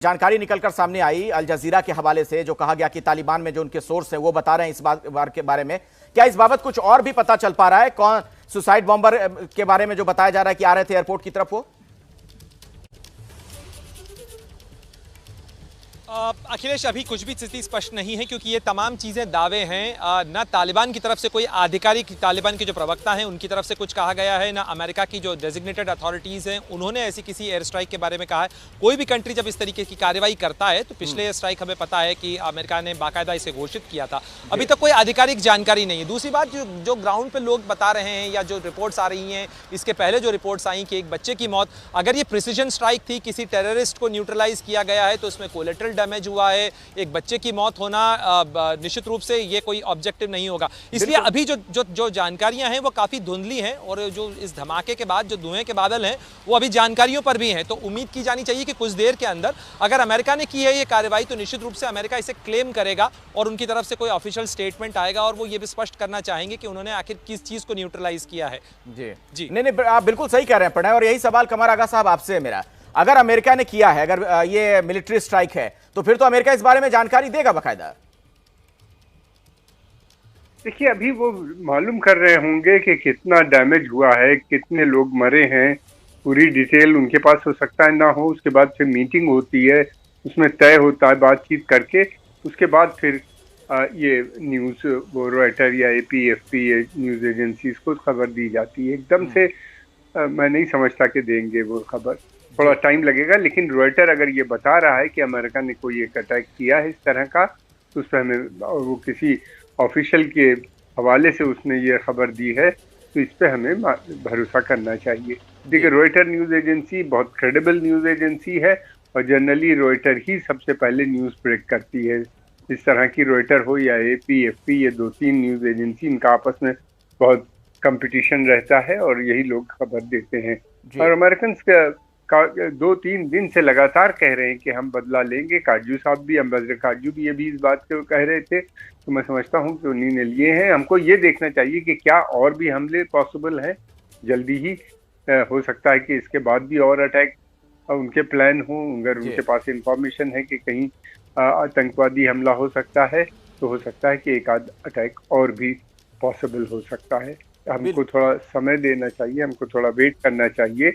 जानकारी निकलकर सामने आई अल जजीरा के हवाले से, जो कहा गया कि तालिबान में जो उनके सोर्स हैं वो बता रहे हैं इस बार के बारे में। क्या इस बाबत कुछ और भी पता चल पा रहा है? कौन सुसाइड बॉम्बर के बारे में जो बताया जा रहा है कि आ रहे थे एयरपोर्ट की तरफ वो? अखिलेश, अभी कुछ भी स्थिति स्पष्ट नहीं है क्योंकि ये तमाम चीज़ें दावे हैं। ना तालिबान की तरफ से कोई आधिकारिक, तालिबान के जो प्रवक्ता हैं उनकी तरफ से कुछ कहा गया है, ना अमेरिका की जो डेजिग्नेटेड अथॉरिटीज़ हैं उन्होंने ऐसी किसी एयर स्ट्राइक के बारे में कहा है। कोई भी कंट्री जब इस तरीके की कार्रवाई करता है तो पिछले एयर स्ट्राइक हमें पता है कि अमेरिका ने बाकायदा इसे घोषित किया था। अभी तक कोई आधिकारिक जानकारी नहीं है। दूसरी बात, जो ग्राउंड पर लोग बता रहे हैं या जो रिपोर्ट्स आ रही हैं, इसके पहले जो रिपोर्ट्स आई कि एक बच्चे की मौत, अगर ये प्रिसीजन स्ट्राइक थी, किसी टेररिस्ट को न्यूट्रलाइज किया गया है तो उसमें कोलेटरल डैमेज हुआ है। एक बच्चे की मौत होना निश्चित रूप से ये कोई ऑब्जेक्टिव नहीं होगा। इसलिए अभी जो जानकारियां हैं वो काफी धुंधली हैं और जो इस धमाके के बाद जो धुएं के बादल हैं वो अभी जानकारियों पर भी हैं। तो उम्मीद की जानी चाहिए कि कुछ देर के अंदर अगर अमेरिका ने की है ये कार्रवाई तो निश्चित रूप से अमेरिका इसे क्लेम करेगा और उनकी तरफ से कोई ऑफिशियल स्टेटमेंट आएगा और वो ये भी स्पष्ट करना चाहेंगे कि उन्होंने आखिर किस चीज को न्यूट्रलाइज किया है। जी नहीं, आप बिल्कुल सही कह रहे हैं प्रणय, और यही सवाल कमर आगा साहब आपसे है मेरा। अगर अमेरिका ने किया है, अगर ये मिलिट्री स्ट्राइक है, तो फिर तो अमेरिका इस बारे में जानकारी देगा बाकायदा। देखिए, अभी वो मालूम कर रहे होंगे कि कितना डैमेज हुआ है, कितने लोग मरे हैं, पूरी डिटेल उनके पास हो सकता है ना हो। उसके बाद फिर मीटिंग होती है, उसमें तय होता है बातचीत करके, उसके बाद फिर ये न्यूज़ वो रॉयटर या APFP न्यूज़ एजेंसीज को खबर दी जाती है। एकदम से मैं नहीं समझता कि देंगे वो खबर, थोड़ा टाइम लगेगा। लेकिन रॉयटर अगर ये बता रहा है कि अमेरिका ने कोई एक अटैक किया है इस तरह का, तो उस पर हमें, और वो किसी ऑफिशियल के हवाले से उसने ये खबर दी है, तो इस पर हमें भरोसा करना चाहिए। देखिए, रॉयटर न्यूज़ एजेंसी बहुत क्रेडिबल न्यूज़ एजेंसी है और जनरली रॉयटर ही सबसे पहले न्यूज़ ब्रेक करती है। इस तरह की रॉयटर हो या APFP, ये 2-3 न्यूज़ एजेंसी, इनका आपस में बहुत कंपटीशन रहता है और यही लोग खबर देते हैं। और अमेरिकन 2-3 दिन से लगातार कह रहे हैं कि हम बदला लेंगे। काजू साहब भी, अम्बेसडर काजू भी, ये भी इस बात को कह रहे थे। तो मैं समझता हूँ कि उन्हीं ने लिए हैं। हमको ये देखना चाहिए कि क्या और भी हमले पॉसिबल हैं जल्दी ही। हो सकता है कि इसके बाद भी और अटैक उनके प्लान हो। अगर उनके पास इंफॉर्मेशन है कि कहीं आतंकवादी हमला हो सकता है, तो हो सकता है कि एक आध अटैक और भी पॉसिबल हो सकता है। हमको थोड़ा समय देना चाहिए, हमको थोड़ा वेट करना चाहिए।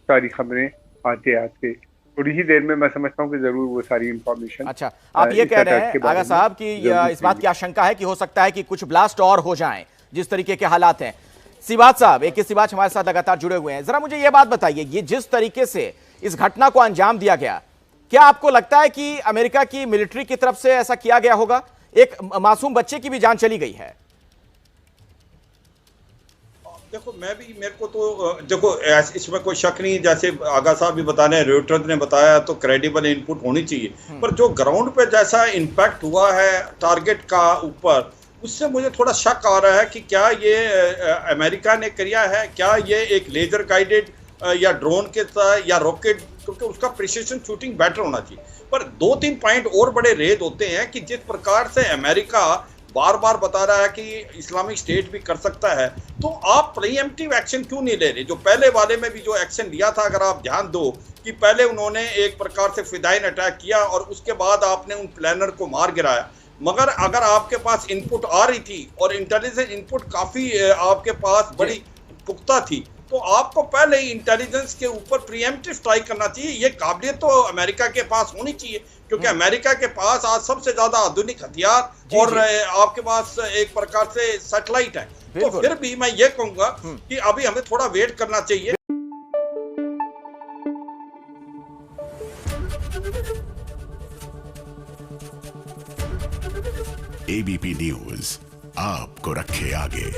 सारी खबरें आते आते थोड़ी ही देर में मैं समझता हूँ कि जरूर वो सारी इंफॉर्मेशन। अच्छा, आप ये कह रहे हैं आगा साहब कि इस बात की आशंका है कि हो सकता है कि कुछ ब्लास्ट और हो जाएं जिस तरीके के हालात हैं। सिवाच साहब, AK सिवाच हमारे साथ लगातार जुड़े हुए हैं। जरा मुझे ये बात बताइए, ये जिस तरीके से इस घटना को अंजाम दिया गया, क्या आपको लगता है कि अमेरिका की मिलिट्री की तरफ से ऐसा किया गया होगा? एक मासूम बच्चे की भी जान चली गई है। देखो, मेरे को तो देखो इसमें कोई शक नहीं, जैसे आगा साहब भी बता रहे हैं, रॉयटर्स ने बताया, तो क्रेडिबल इनपुट होनी चाहिए। पर जो ग्राउंड पे जैसा इम्पैक्ट हुआ है टारगेट का ऊपर, उससे मुझे थोड़ा शक आ रहा है कि क्या ये अमेरिका ने किया है, क्या ये एक लेजर गाइडेड या ड्रोन के साथ या रॉकेट, क्योंकि उसका प्रिसिशन शूटिंग बेटर होना चाहिए। पर 2-3 पॉइंट और बड़े रेज होते हैं कि जिस प्रकार से अमेरिका बार बार बता रहा है कि इस्लामिक स्टेट भी कर सकता है, तो आप प्रीएम्प्टिव एक्शन क्यों नहीं ले रहे? जो पहले वाले में भी जो एक्शन लिया था, अगर आप ध्यान दो कि पहले उन्होंने एक प्रकार से फिदाइन अटैक किया और उसके बाद आपने उन प्लानर को मार गिराया। मगर अगर आपके पास इनपुट आ रही थी और इंटेलिजेंस इनपुट काफ़ी आपके पास बड़ी पुख्ता थी, तो आपको पहले ही इंटेलिजेंस के ऊपर प्रीएम्प्टिव स्ट्राइक करना चाहिए। ये काबिलियत तो अमेरिका के पास होनी चाहिए, क्योंकि अमेरिका के पास आज सबसे ज्यादा आधुनिक हथियार और आपके पास एक प्रकार से सैटेलाइट है। तो फिर भी मैं ये कहूंगा कि अभी हमें थोड़ा वेट करना चाहिए। ABP न्यूज आपको रखे आगे।